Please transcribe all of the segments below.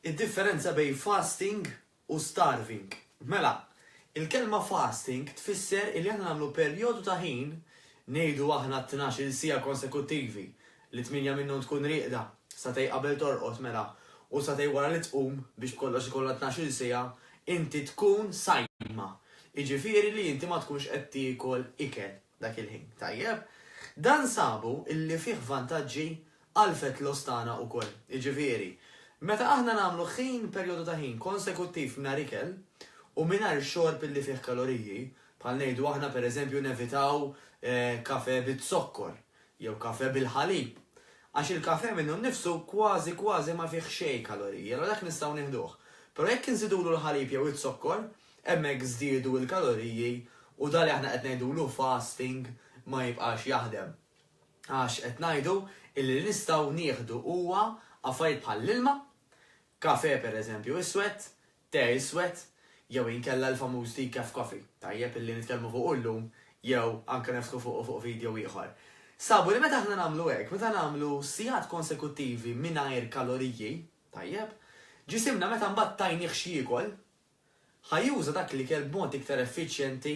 id-differenza bejn fasting u starving. Mela, il-kelma fasting tfisser li aħna nagħmlu perjodu ta' ħin ngħidu aħna 12 sija konsekuttivi li 8 minnhom tkun rieqda, satej qabel torqod mela u satej wara li tqum biex kollox ikollha 12 sija inti tkun sajma. Jiġifieri li inti ma tkunx qed tiekol ikel dak il-ħin. Tajjeb? Dan sabu illi fih vantaġġi għal fat loss tagħna wkoll. Jiġifieri, meta aħna nagħmlu ħin perjodu ta' ħin konsekuttiv mingħajr ikel u mingħajr xorb illi fih kaloriji, bħal ngħidu aħna pereżempju nevitaw kafe bit-sokkor jew kafe bil-ħalib. Għax il-kafe minnu nnifsu kważi ma fih xejn kaloriji, allura dak nistgħu nieħduh. Però jekk inżidulu l-ħalib jew it-sokkor, hemmhekk żdiedu l-kaloriji u dali aħna qed ngħidulu fasting ma jibqax jaħdem. Għax qed ngħidu illi nistgħu nieħdu huwa affarijiet bħal l-ilma, kafe pereżempju iswed, te iswed, jew inkella l-famuż decaf coffee. Tajjeb illi nitkellmu fuq illum jew anke neftħu fuq video ieħor. Sabu li meta aħna nagħmlu hekk, meta nagħmlu sigħat konsekuttivi mingħajr kaloriji, tajjeb, ġisimna meta mbagħad tajnih xi jiekol, ħajjuża dak li kell b'mod iktar effiċjenti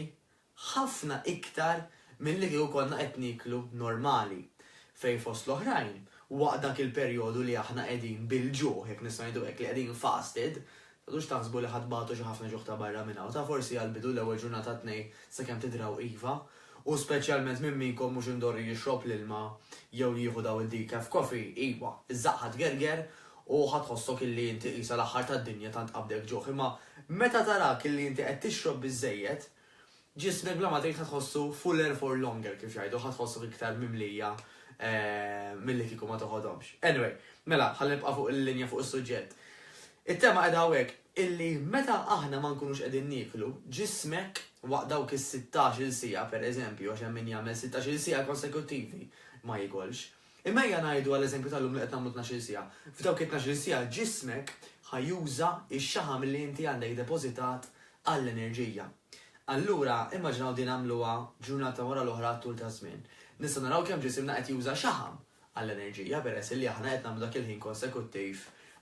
ħafna iktar milli kieku konna qed niklu normali. Fejn fost l-oħrajn, waqt dak il-perjodu li aħna qegħdin bil-ġuħ, jekk nistgħu ngħidu hekk li qegħdin fasted, tadux taħsbu li ħadbatu xi ħafna ġuħ ta' barra minn hawn, ta' forsi għal-bidu l-ewwel ġurnata tnej sakemm tidraw iva, u speċjalment minn minkom mhux indorri jixrob l-ilma jew jieħu daw il-decaf coffee, iva, iż-żaqqa tgerger u ħatħossok illi inti qisha l-aħħar tad-dinja tant qabdek ġuħ. Imma meta tarak illi inti qed tixrob biżejjed, ġismek bla ma trid ħatħossu fuller for longer kif jgħidu, ħatħossu iktar mimlija milli kieku ma toħodhomx. Anyway, mela, ħalli nibqa' fuq il-linja fuq is-suġġett. It-tema qiegħda hawnhekk illi meta aħna ma nkunux qegħdin nieklu, ġismek waqt dawk is-16 sija pereżempju għax hemm min jagħmel 16 sija konsekuttivi ma jikolx. Imma hija ngħidu għall-eżempju tal-lum li qed nagħmlu 12 sija. F'dawk it-12 sija ġismek ħajjuża x-xaħam li inti għandek depożitat għall-enerġija. Allura, immaġinaw din għamluha ġurnata wara l-oħra tul ta' żmien. Nista' naraw kemm ġisimna qed juża xaħam għall-enerġija peress li aħna qed nagħmlu dak il-ħin konsekuttiv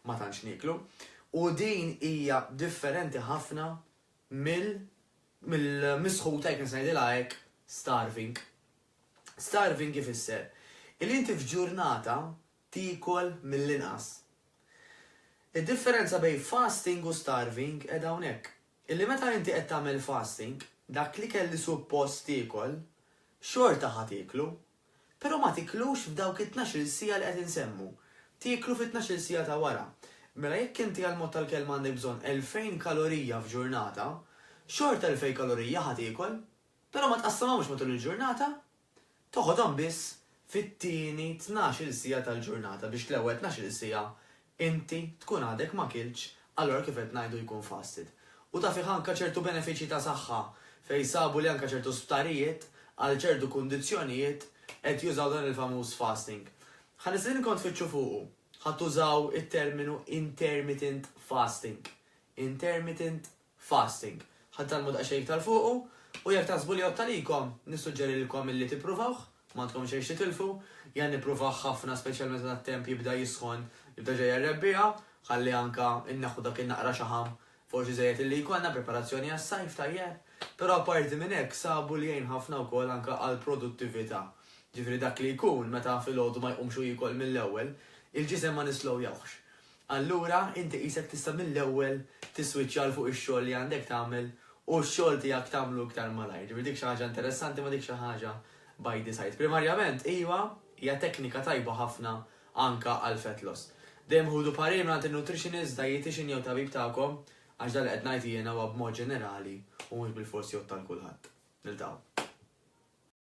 ma tantx niklu. U din hija differenti ħafna mill-misħuta jekk nista' ngħidilha hekk starving. Starving ifisser illi inti f'ġurnata tiekol mill-inqas. Id-differenza bejn fasting u starving qiegħda hawnhekk. Illi meta inti qed tagħmel fasting, dak li kelli suppost tiekol, xorta ħatiklu, però ma tiklux f'dawk it-12 sija li qed insemmu. Tiklu fit-12 sija ta' wara. Mela jekk inti għal-mod tal-kelma għandek bżonn 2000 kalorija f'ġurnata, xorta 2000 kalorija ħatikol, però ma tqassamhomx matul il-ġurnata, toħodhom biss fit-tieni 12 sija tal-ġurnata biex l-ewwel 12 sija inti tkun għadek ma kilx, allura kif qed ngħidu jkun fasted. U ta' fih anke ċertu benefiċċji ta' saħħa fejn sabu li anke ċertu sptarijiet għal ċertu kundizzjonijiet qed jużaw dan il-famuż fasting. Ħanistin kont fitxu fuqu, ħattużaw it-terminu intermittent fasting. Intermittent fasting. Ħattalmu daqsxejn iktar fuqu u jekk taħsbu li jottalikom, nissuġġerilkom illi tippruvawh, m'għandkom xejn titilfu, jan nippruvaw ħafna speċjalment meta t-temp jibda jisħon, jibda ġejja r-rebbieħa, ħalli anke inneħħu dak in-naqra xaħam forsi żejjed illi jkollna preparazzjoni għas-sajf tajjeb. Però apparti minn hekk sabu li jgħin ħafna wkoll anke għall-produttività. Ġifieri dak li jkun meta filgħodu ma jqumx jiekol mill-ewwel, il-ġisem ma nislowjawx. Allura inti qisek tista' mill-ewwel tiswiċċja l fuq ix-xogħol li għandek tagħmel u x-xogħol tiegħek tagħmlu iktar malajr. Ġifieri dik xi ħaġa interessanti ma dik xi ħaġa by design. Primarjament iva hija teknika tajba ħafna anke għal fat loss. Dejjem ħudu parir mingħand il-nutritionist, dietitian jew tabib tagħkom għax dan qed ngħid jiena huwa b'mod ġenerali u mhux bil-forsi jottal kulħadd. Niltaqgħu.